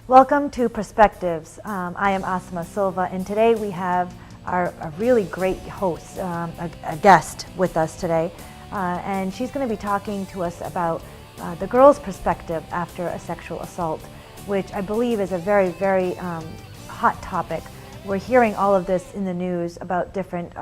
Welcome to Perspectives. I am Asma Silva, and today we have a really great host, a guest with us today, and she's going to be talking to us about the girl's perspective after a sexual assault, which I believe is a very, very hot topic. We're hearing all of this in the news about different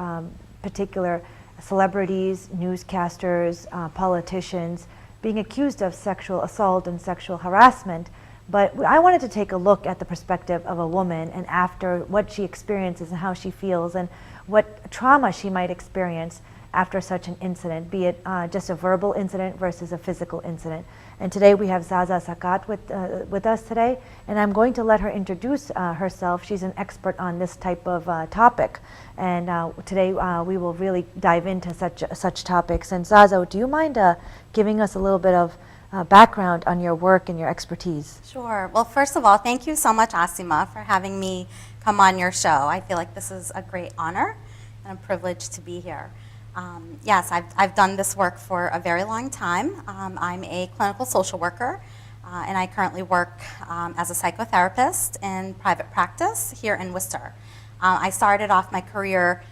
particular celebrities, newscasters, politicians being accused of sexual assault and sexual harassment. But I wanted to take a look at the perspective of a woman and after what she experiences and how she feels and what trauma she might experience after such an incident, be it just a verbal incident versus a physical incident. And today we have Zaza Sakhat with us today, and I'm going to let her introduce herself. She's an expert on this type of topic, and today we will really dive into such topics. And Zaza, do you mind giving us a little bit of background on your work and your expertise? Sure. Well, first of all, thank you so much, Asima, for having me come on your show. I feel like this is a great honor and a privilege to be here. Yes, I've done this work for a very long time. I'm a clinical social worker, and I currently work as a psychotherapist in private practice here in Worcester. I started off my career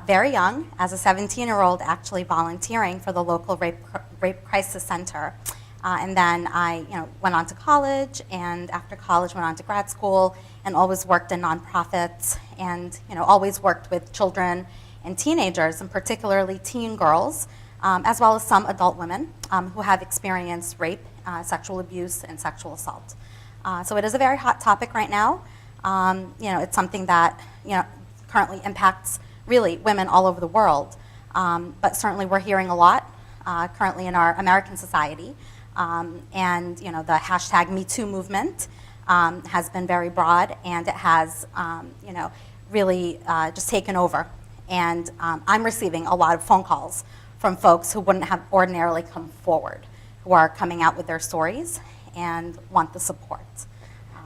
very young, as a 17-year-old, actually volunteering for the local rape crisis center. And then I went on to college, and after college went on to grad school, and always worked in nonprofits, and always worked with children and teenagers, and particularly teen girls, as well as some adult women who have experienced rape, sexual abuse, and sexual assault. So it is a very hot topic right now. It's something that currently impacts really women all over the world, but certainly we're hearing a lot currently in our American society. And the hashtag #MeToo movement has been very broad, and it has really just taken over. And I'm receiving a lot of phone calls from folks who wouldn't have ordinarily come forward, who are coming out with their stories and want the support.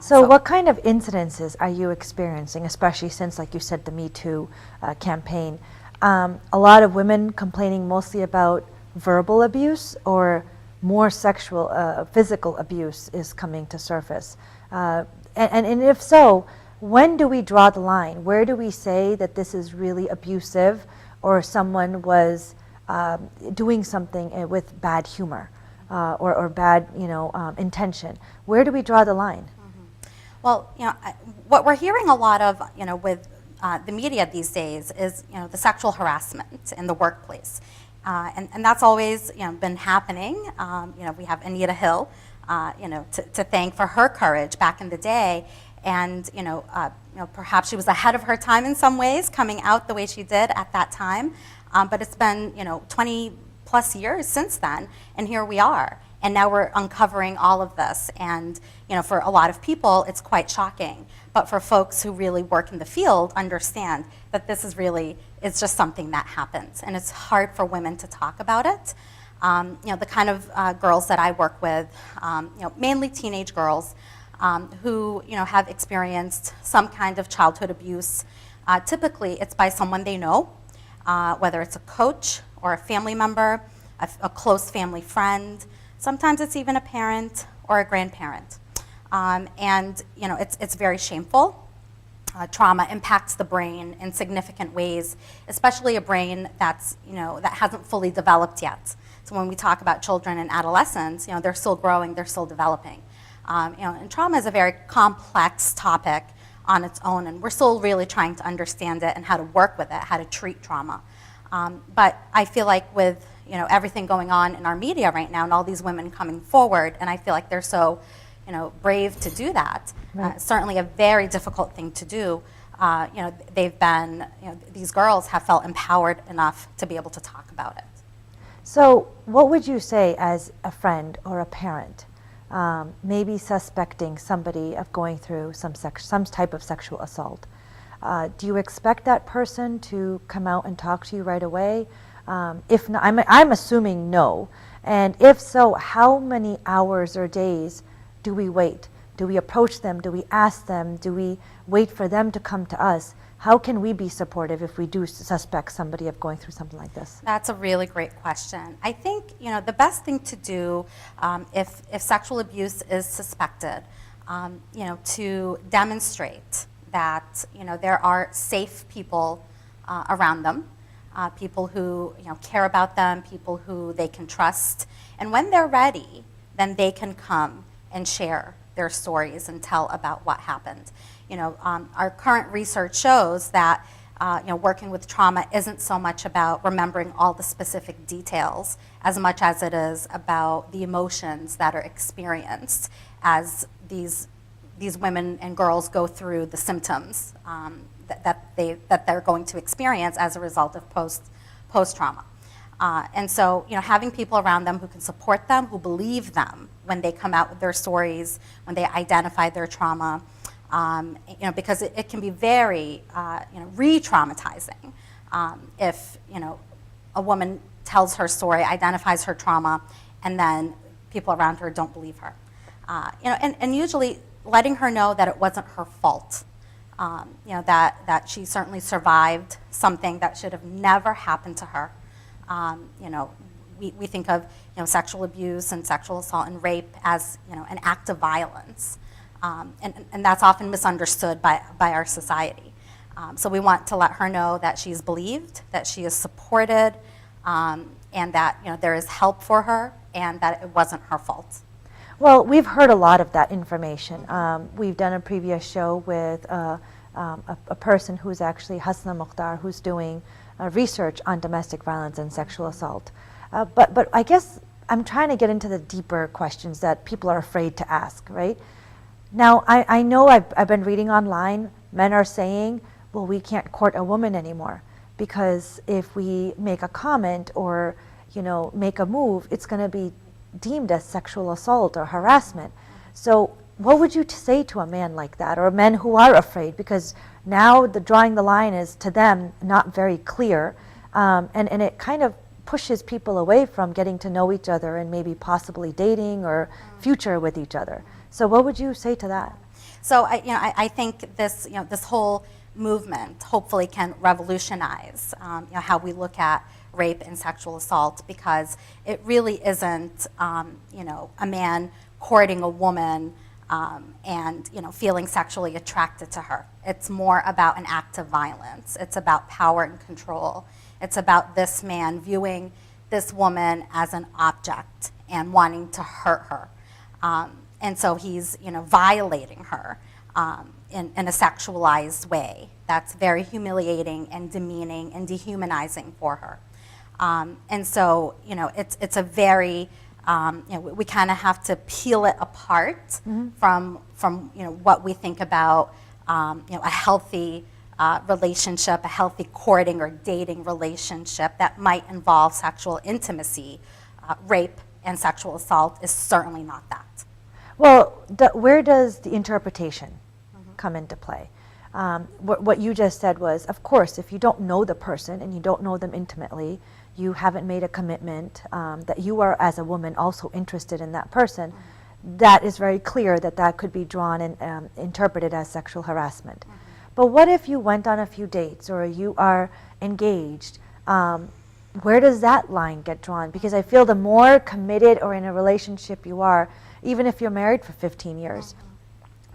So what kind of incidences are you experiencing, especially since, like you said, the Me Too campaign? A lot of women complaining mostly about verbal abuse, or more sexual, physical abuse is coming to surface? And if so, when do we draw the line? Where do we say that this is really abusive, or someone was doing something with bad humor or bad intention? Where do we draw the line? Mm-hmm. Well, what we're hearing a lot of with the media these days is the sexual harassment in the workplace. And that's always been happening. We have Anita Hill, to thank for her courage back in the day, and perhaps she was ahead of her time in some ways, coming out the way she did at that time. But it's been 20 plus years since then, and here we are. And now we're uncovering all of this, and for a lot of people, it's quite shocking. But for folks who really work in the field, understand that this is really, it's just something that happens, and it's hard for women to talk about it. The kind of girls that I work with, mainly teenage girls, who have experienced some kind of childhood abuse. Typically, it's by someone they know, whether it's a coach or a family member, a close family friend. Sometimes it's even a parent or a grandparent. And it's very shameful. Trauma impacts the brain in significant ways, especially a brain that's that hasn't fully developed yet. So when we talk about children and adolescents, they're still growing, they're still developing. And trauma is a very complex topic on its own, and we're still really trying to understand it and how to work with it, how to treat trauma. But I feel like with everything going on in our media right now, and all these women coming forward, and I feel like they're so brave to do that. Right. Certainly a very difficult thing to do. They've been, these girls have felt empowered enough to be able to talk about it. So what would you say as a friend or a parent, maybe suspecting somebody of going through some type of sexual assault? Do you expect that person to come out and talk to you right away? If not, I'm assuming no. And if so, how many hours or days do we wait? Do we approach them? Do we ask them? Do we wait for them to come to us? How can we be supportive if we do suspect somebody of going through something like this? That's a really great question. I think the best thing to do if sexual abuse is suspected to demonstrate that, there are safe people around them, people who, care about them, people who they can trust. And when they're ready, then they can come and share their stories and tell about what happened. Our current research shows that working with trauma isn't so much about remembering all the specific details as much as it is about the emotions that are experienced as these women and girls go through the symptoms that they're going to experience as a result of post-trauma. And so, having people around them who can support them, who believe them when they come out with their stories, when they identify their trauma, because it can be very, re-traumatizing if, a woman tells her story, identifies her trauma, and then people around her don't believe her. And usually letting her know that it wasn't her fault, that she certainly survived something that should have never happened to her. We think of, sexual abuse and sexual assault and rape as, an act of violence. And that's often misunderstood by our society. So we want to let her know that she's believed, that she is supported, and that there is help for her, and that it wasn't her fault. Well, we've heard a lot of that information. We've done a previous show with a person who's actually Hasna Mukhtar, who's doing research on domestic violence and sexual assault. But I guess I'm trying to get into the deeper questions that people are afraid to ask, right? Now, I know I've been reading online, men are saying, well, we can't court a woman anymore because if we make a comment or, make a move, it's going to be deemed as sexual assault or harassment. So what would you say to a man like that, or men who are afraid? Because now drawing the line is, to them, not very clear, and it kind of pushes people away from getting to know each other and maybe possibly dating or future with each other. So what would you say to that? So I think this this whole movement hopefully can revolutionize how we look at rape and sexual assault, because it really isn't a man courting a woman and feeling sexually attracted to her. It's more about an act of violence. It's about power and control. It's about this man viewing this woman as an object and wanting to hurt her. And so he's violating her in a sexualized way that's very humiliating and demeaning and dehumanizing for her. And so it's a very we kind of have to peel it apart from what we think about a healthy relationship, a healthy courting or dating relationship that might involve sexual intimacy. Rape and sexual assault is certainly not that. Well, where does the interpretation come into play? What you just said was, of course, if you don't know the person and you don't know them intimately, you haven't made a commitment that you are, as a woman, also interested in that person, that is very clear that could be drawn and interpreted as sexual harassment. But what if you went on a few dates or you are engaged? Where does that line get drawn? Because I feel the more committed or in a relationship you are, even if you're married for 15 years,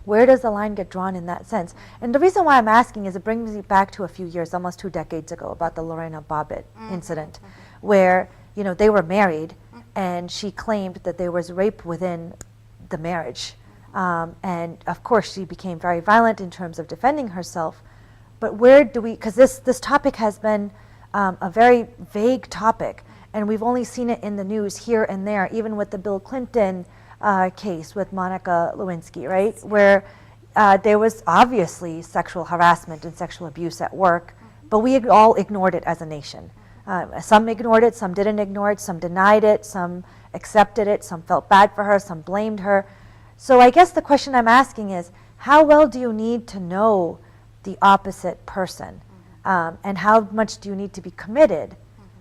where does the line get drawn in that sense? And the reason why I'm asking is it brings me back to a few years, almost 2 decades ago, about the Lorena Bobbitt incident, where they were married and she claimed that there was rape within the marriage. And of course she became very violent in terms of defending herself. But where do we, because this topic has been a very vague topic, and we've only seen it in the news here and there, even with the Bill Clinton case with Monica Lewinsky, right? Where there was obviously sexual harassment and sexual abuse at work, but we all ignored it as a nation. Some ignored it, some didn't ignore it, some denied it, some accepted it, some felt bad for her, some blamed her. So I guess the question I'm asking is, how well do you need to know the opposite person? And how much do you need to be committed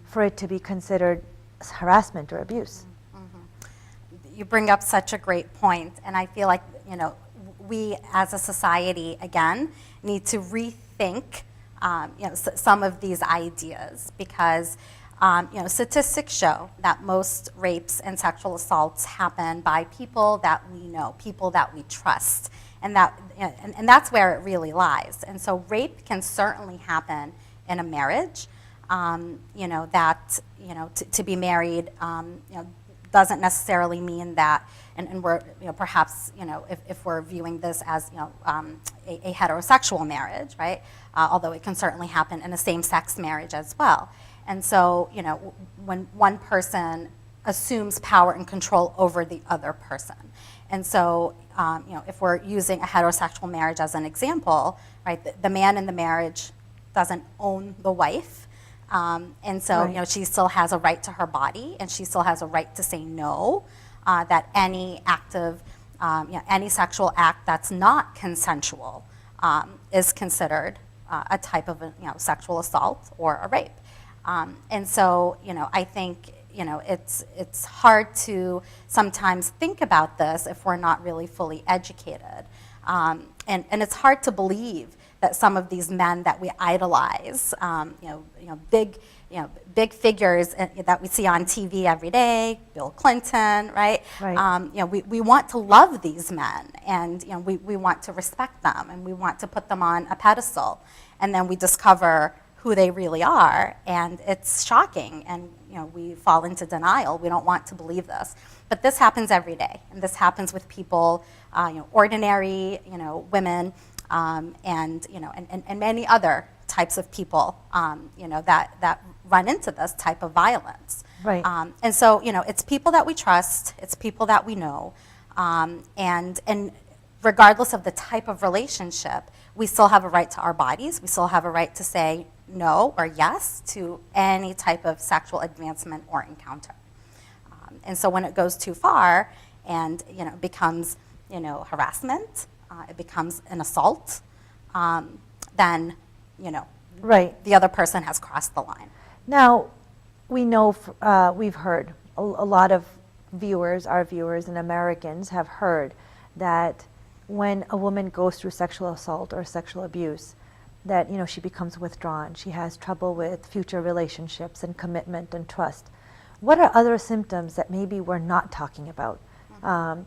for it to be considered harassment or abuse? You bring up such a great point, and I feel like we as a society again need to rethink some of these ideas, because Statistics show that most rapes and sexual assaults happen by people that we know, people that we trust, and that's where it really lies. And so rape can certainly happen in a marriage. To be married, doesn't necessarily mean that, and we're, perhaps, if we're viewing this as, a heterosexual marriage, right? Although it can certainly happen in a same-sex marriage as well. And so, when one person assumes power and control over the other person. And so, if we're using a heterosexual marriage as an example, right, the man in the marriage doesn't own the wife. And so, Right. She still has a right to her body, and she still has a right to say no, that any act of, any sexual act that's not consensual is considered a type of sexual assault or a rape. And so, I think, it's hard to sometimes think about this if we're not really fully educated. And it's hard to believe that some of these men that we idolize, big figures that we see on TV every day, Bill Clinton, right? Right. We want to love these men, and we want to respect them, and we want to put them on a pedestal, and then we discover who they really are, and it's shocking, and we fall into denial. We don't want to believe this, but this happens every day, and this happens with people, ordinary, women, and many other types of people, that run into this type of violence. Right. And so, it's people that we trust, it's people that we know, and regardless of the type of relationship, we still have a right to our bodies. We still have a right to say no or yes to any type of sexual advancement or encounter. And so when it goes too far and it becomes harassment, it becomes an assault, then Right. the other person has crossed the line. Now, we know, we've heard, a lot of viewers, our viewers and Americans have heard that when a woman goes through sexual assault or sexual abuse, that she becomes withdrawn. She has trouble with future relationships and commitment and trust. What are other symptoms that maybe we're not talking about,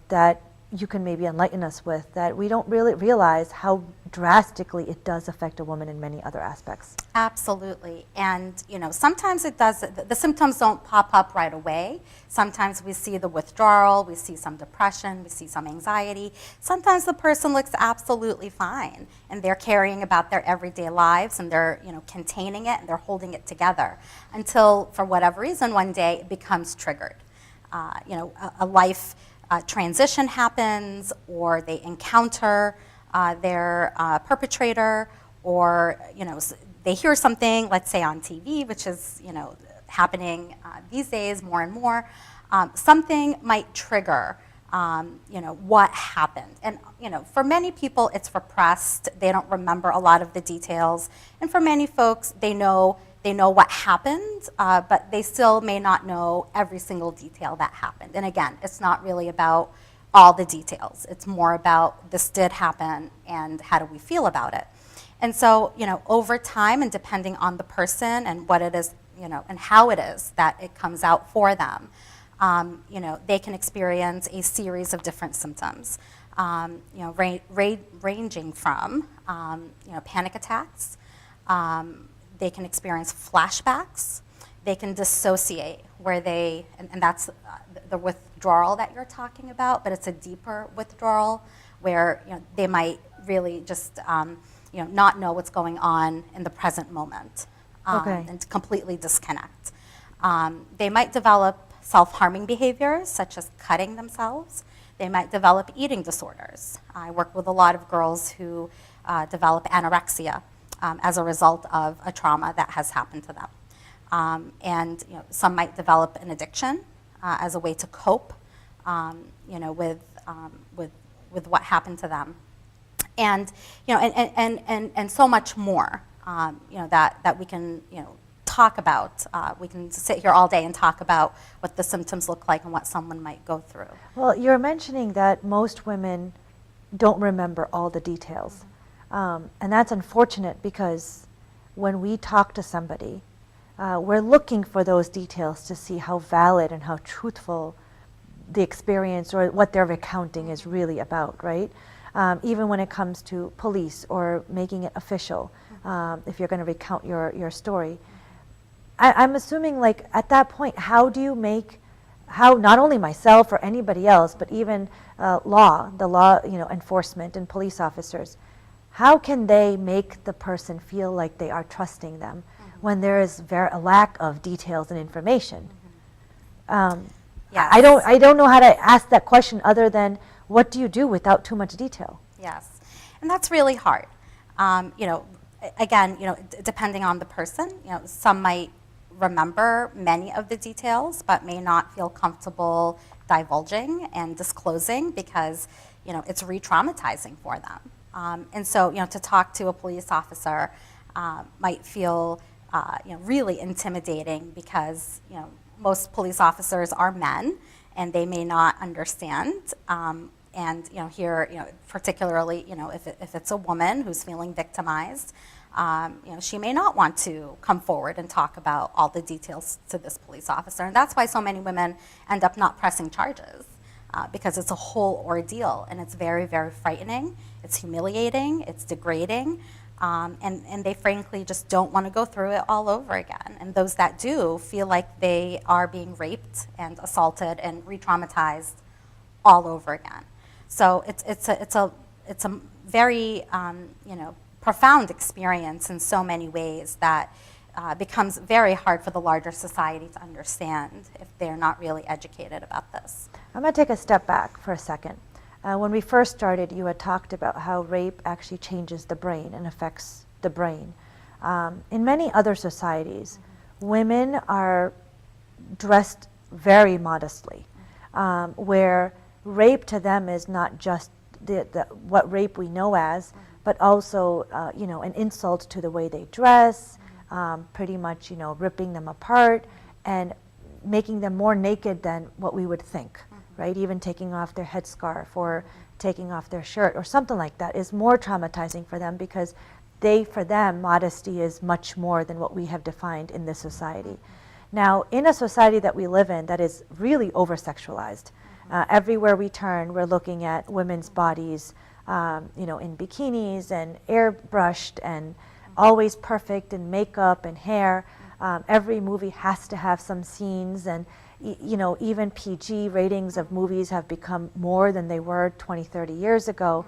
that you can maybe enlighten us with, that we don't really realize how drastically it does affect a woman in many other aspects? Absolutely. And, sometimes it does, the symptoms don't pop up right away. Sometimes we see the withdrawal, we see some depression, we see some anxiety. Sometimes the person looks absolutely fine, and they're carrying about their everyday lives, and they're, containing it, and they're holding it together until, for whatever reason, one day it becomes triggered. A life transition happens, or they encounter their perpetrator, or they hear something, let's say on TV, which is happening these days more and more. Something might trigger what happened, and for many people it's repressed. They don't remember a lot of the details, and for many folks they know what happened, but they still may not know every single detail that happened. And again, it's not really about all the details. It's more about this did happen, and how do we feel about it? And so, over time, and depending on the person and what it is, and how it is that it comes out for them, they can experience a series of different symptoms, ranging from, panic attacks. They can experience flashbacks. They can dissociate, where and that's the withdrawal that you're talking about, but it's a deeper withdrawal where they might really just not know what's going on in the present moment, and completely disconnect. They might develop self-harming behaviors, such as cutting themselves. They might develop eating disorders. I work with a lot of girls who develop anorexia as a result of a trauma that has happened to them. And some might develop an addiction as a way to cope, with what happened to them, and and so much more, that we can talk about. We can sit here all day and talk about what the symptoms look like and what someone might go through. Well, you're mentioning that most women don't remember all the details. And that's unfortunate, because when we talk to somebody, we're looking for those details to see how valid and how truthful the experience or what they're recounting is really about, right? Even when it comes to police or making it official, if you're going to recount your story. I'm assuming, like, at that point, how do you make, how not only myself or anybody else, but even the law, enforcement and police officers, how can they make the person feel like they are trusting them when there is a lack of details and information? Yes. I don't know how to ask that question other than, what do you do without too much detail? Yes, and that's really hard. Again, depending on the person, some might remember many of the details, but may not feel comfortable divulging and disclosing because, it's re-traumatizing for them. And so, to talk to a police officer might feel, really intimidating because, most police officers are men and they may not understand. And here, particularly, if it's a woman who's feeling victimized, she may not want to come forward and talk about all the details to this police officer. And that's why so many women end up not pressing charges, because it's a whole ordeal and it's very, very frightening. It's humiliating, it's degrading, and they frankly just don't want to go through it all over again. And those that do feel like they are being raped and assaulted and re-traumatized all over again. So it's a very profound experience in so many ways that becomes very hard for the larger society to understand if they're not really educated about this. I'm going to take a step back for a second. When we first started, you had talked about how rape actually changes the brain and affects the brain. In many other societies, women are dressed very modestly, where rape to them is not just what rape we know as, but also an insult to the way they dress, pretty much ripping them apart and making them more naked than what we would think, right? Even taking off their headscarf or taking off their shirt or something like that is more traumatizing for them because for them, modesty is much more than what we have defined in this society. Now, in a society that we live in that is really over-sexualized, everywhere we turn, we're looking at women's bodies, in bikinis and airbrushed and always perfect in makeup and hair. Every movie has to have some scenes, and even PG ratings of movies have become more than they were 20, 30 years ago.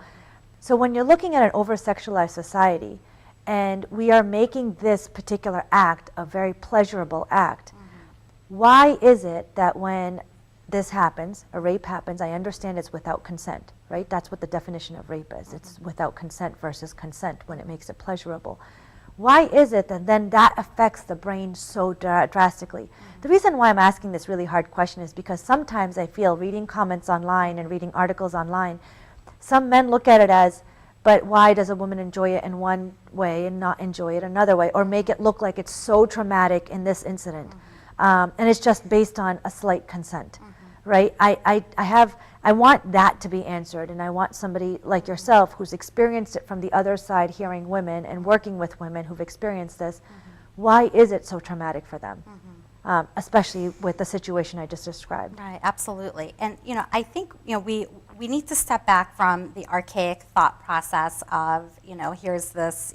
So when you're looking at an over-sexualized society, and we are making this particular act a very pleasurable act, why is it that when this happens, a rape happens, I understand it's without consent, right? That's what the definition of rape is. It's without consent versus consent when it makes it pleasurable. Why is it that then that affects the brain so drastically? The reason why I'm asking this really hard question is because sometimes I feel, reading comments online and reading articles online, some men look at it as, but why does a woman enjoy it in one way and not enjoy it another way, or make it look like it's so traumatic in this incident? And it's just based on a slight consent, right? I want that to be answered, and I want somebody like yourself who's experienced it from the other side, hearing women and working with women who've experienced this. Why is it so traumatic for them, especially with the situation I just described? Right, absolutely. And I think we need to step back from the archaic thought process of here's this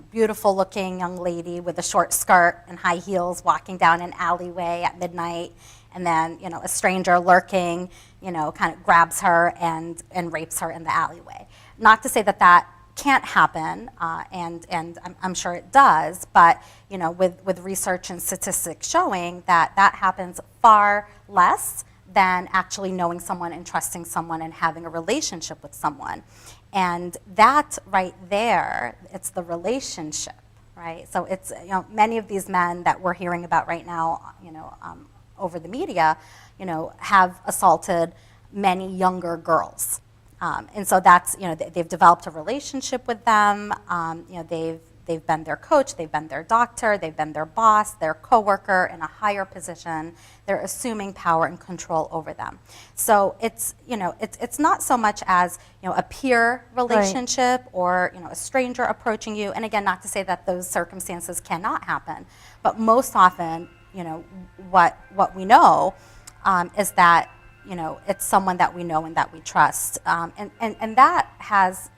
beautiful looking young lady with a short skirt and high heels walking down an alleyway at midnight, and then a stranger lurking kind of grabs her and rapes her in the alleyway. Not to say that that can't happen, and I'm sure it does, but with research and statistics showing that happens far less than actually knowing someone and trusting someone and having a relationship with someone. And that right there, it's the relationship, right? So it's many of these men that we're hearing about right now, over the media, have assaulted many younger girls. And so that's, they've developed a relationship with them. They've they've been their coach, they've been their doctor, they've been their boss, their coworker in a higher position. They're assuming power and control over them. So it's, it's not so much as, a peer relationship or, a stranger approaching you. And again, not to say that those circumstances cannot happen, but most often, what we know is that, it's someone that we know and that we trust. And that has,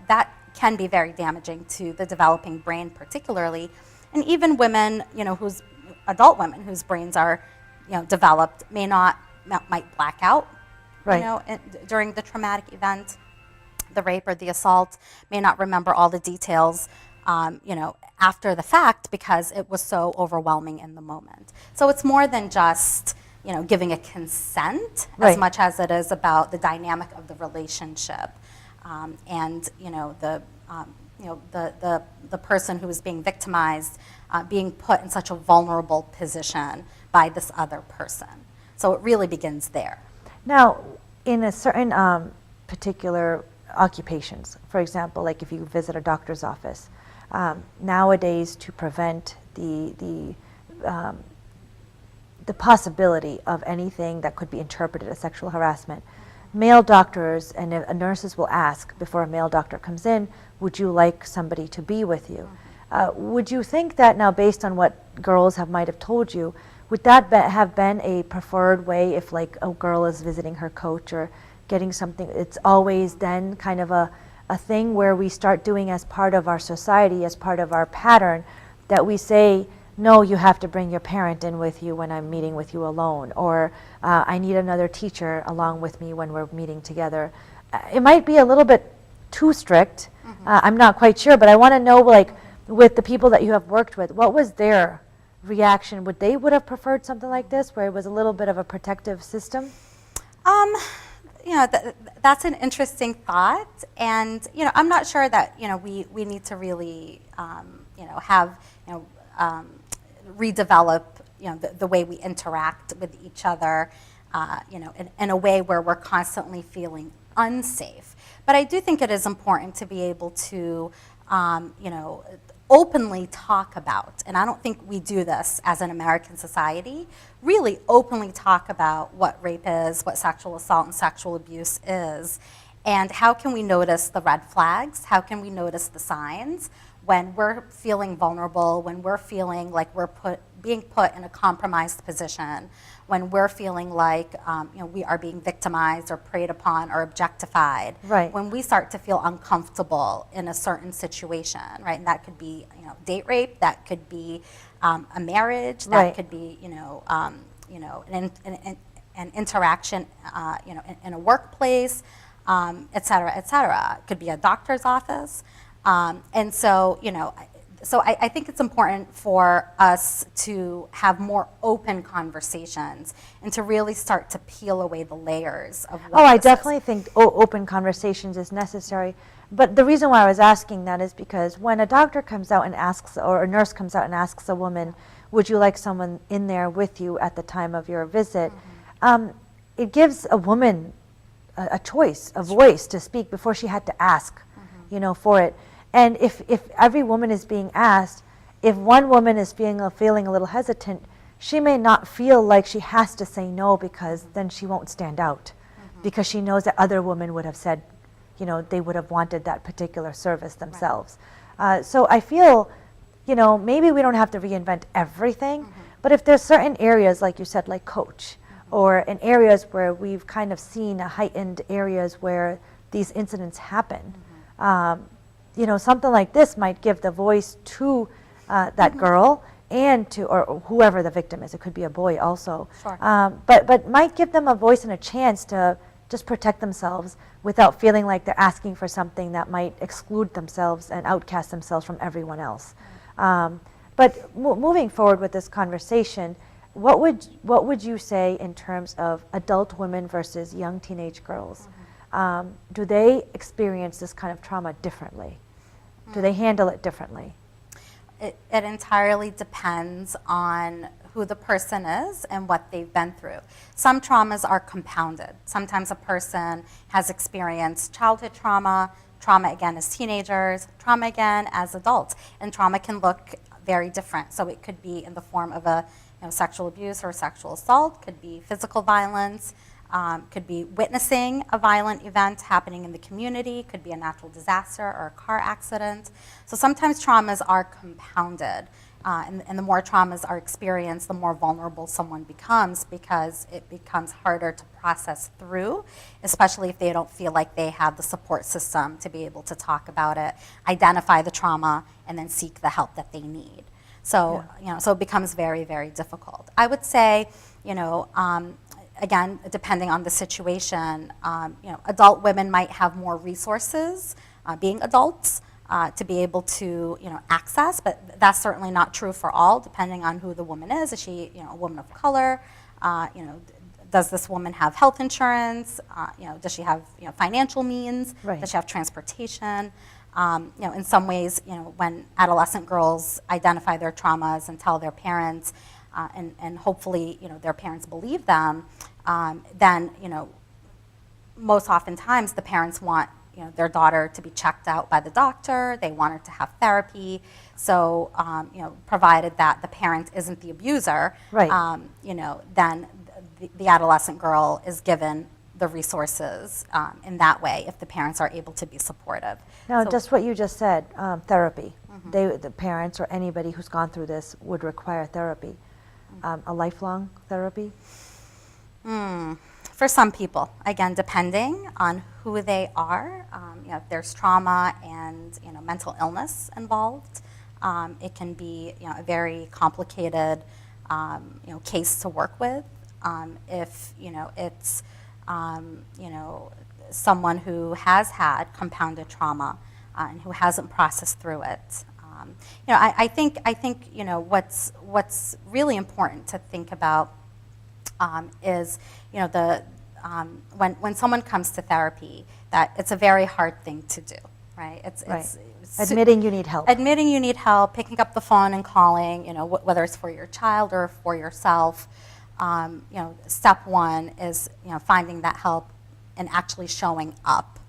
that can be very damaging to the developing brain particularly. And even women, adult women whose brains are, developed might black out, right. During the traumatic event, the rape or the assault, may not remember all the details, after the fact because it was so overwhelming in the moment. So it's more than just, giving a consent right. as much as it is about the dynamic of the relationship, and the person who is being victimized being put in such a vulnerable position by this other person. So it really begins there. Now, in a certain particular occupations, for example, like if you visit a doctor's office, nowadays to prevent the possibility of anything that could be interpreted as sexual harassment, male doctors and nurses will ask before a male doctor comes in, would you like somebody to be with you? Would you think that now, based on what girls might have told you, would that have been a preferred way if like a girl is visiting her coach or getting something? It's always then kind of a thing where we start doing as part of our society, as part of our pattern, that we say, no, you have to bring your parent in with you when I'm meeting with you alone, or I need another teacher along with me when we're meeting together. It might be a little bit too strict. Mm-hmm. I'm not quite sure, but I want to know, like, with the people that you have worked with, what was their reaction? Would have preferred something like this, where it was a little bit of a protective system? That's an interesting thought, and I'm not sure that we need to really have redevelop the way we interact with each other, in a way where we're constantly feeling unsafe. But I do think it is important to be able to openly talk about, and I don't think we do this as an American society, really openly talk about what rape is, what sexual assault and sexual abuse is, and how can we notice the red flags, how can we notice the signs when we're feeling vulnerable, when we're feeling like we're being put in a compromised position, when we're feeling like we are being victimized or preyed upon or objectified, right. When we start to feel uncomfortable in a certain situation, right? And that could be date rape, that could be a marriage, that right. could be an interaction in a workplace, et cetera, et cetera. It could be a doctor's office. And so, I think it's important for us to have more open conversations and to really start to peel away the layers of what I definitely think open conversations is necessary. But the reason why I was asking that is because when a doctor comes out and asks, or a nurse comes out and asks a woman, would you like someone in there with you at the time of your visit, mm-hmm. It gives a woman a choice, a voice to speak before she had to ask, mm-hmm. For it. And if every woman is being asked, if one woman is feeling a little hesitant, she may not feel like she has to say no, because then she won't stand out, mm-hmm. because she knows that other women would have said, they would have wanted that particular service themselves. Right. So I feel, maybe we don't have to reinvent everything, mm-hmm. but if there's certain areas, like you said, like coach, mm-hmm. or in areas where we've kind of seen heightened areas where these incidents happen, mm-hmm. Something like this might give the voice to that mm-hmm. girl and to, or whoever the victim is. It could be a boy also. Sure. But might give them a voice and a chance to just protect themselves without feeling like they're asking for something that might exclude themselves and outcast themselves from everyone else. But moving forward with this conversation, what would you say in terms of adult women versus young teenage girls? Mm-hmm. Do they experience this kind of trauma differently? Do they handle it differently? It entirely depends on who the person is and what they've been through. Some traumas are compounded. Sometimes a person has experienced childhood trauma, trauma again as teenagers, trauma again as adults. And trauma can look very different. So it could be in the form of a sexual abuse or sexual assault, could be physical violence, could be witnessing a violent event happening in the community, could be a natural disaster or a car accident. So sometimes traumas are compounded. And the more traumas are experienced, the more vulnerable someone becomes, because it becomes harder to process through, especially if they don't feel like they have the support system to be able to talk about it, identify the trauma, and then seek the help that they need. So, so it becomes very, very difficult. I would say, again, depending on the situation, adult women might have more resources, being adults, to be able to access, but that's certainly not true for all, depending on who the woman is. Is she a woman of color? Does this woman have health insurance? Does she have financial means? Right. Does she have transportation? In some ways, when adolescent girls identify their traumas and tell their parents, and hopefully their parents believe them, then most oftentimes the parents want their daughter to be checked out by the doctor. They want her to have therapy. So, provided that the parent isn't the abuser, right. Then the adolescent girl is given the resources in that way if the parents are able to be supportive. Now, So- just what you just said, therapy. The parents or anybody who's gone through this would require therapy. A lifelong therapy? For some people, again, depending on who they are, if there's trauma and mental illness involved, it can be a very complicated case to work with. If it's someone who has had compounded trauma and who hasn't processed through it. I think what's really important to think about is when someone comes to therapy, that it's a very hard thing to do, right? It's Admitting you need help. Admitting you need help, picking up the phone and calling, whether it's for your child or for yourself. Step one is finding that help and actually showing up.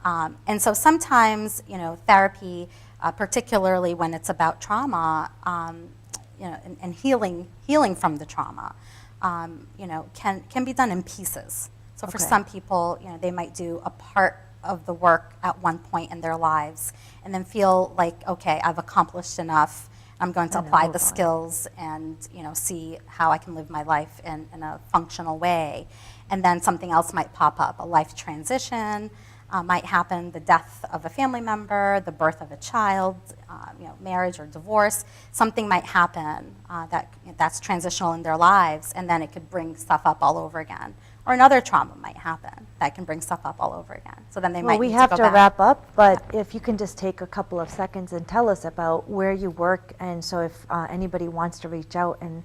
And so sometimes therapy, particularly when it's about trauma, and healing from the trauma, can be done in pieces. So for some people, they might do a part of the work at one point in their lives and then feel like, okay, I've accomplished enough. I'm going to apply the skills and see how I can live my life in a functional way. And then something else might pop up, a life transition might happen, the death of a family member, the birth of a child, marriage or divorce. Something might happen that's transitional in their lives, and then it could bring stuff up all over again. Or another trauma might happen that can bring stuff up all over again. So then they might we need have to to go back. wrap up, but if you can just take a couple of seconds and tell us about where you work, and so if anybody wants to reach out and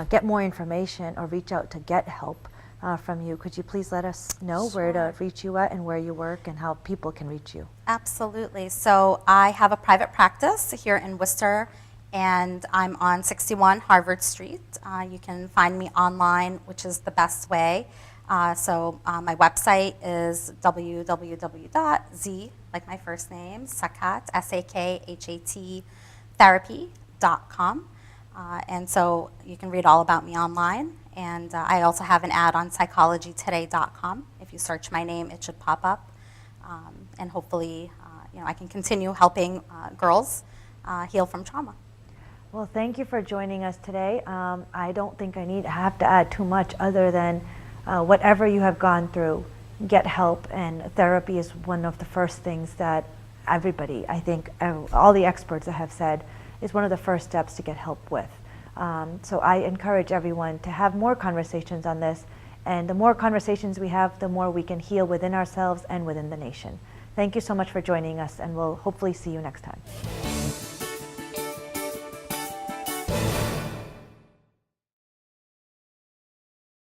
get more information or reach out to get help from you, could you please let us know where to reach you at and where you work and how people can reach you? Absolutely. So I have a private practice here in Worcester, and I'm on 61 Harvard Street. You can find me online, which is the best way. So my website is www.z, like my first name, Sakhat, S-A-K-H-A-T, therapy.com. And so you can read all about me online. And I also have an ad on psychologytoday.com. If you search my name, it should pop up. And hopefully, I can continue helping girls heal from trauma. Well, thank you for joining us today. I don't think I have to add too much other than whatever you have gone through, get help, and therapy is one of the first things that everybody, I think all the experts have said, is one of the first steps to get help with. So I encourage everyone to have more conversations on this, and the more conversations we have, the more we can heal within ourselves and within the nation. Thank you so much for joining us, and we'll hopefully see you next time.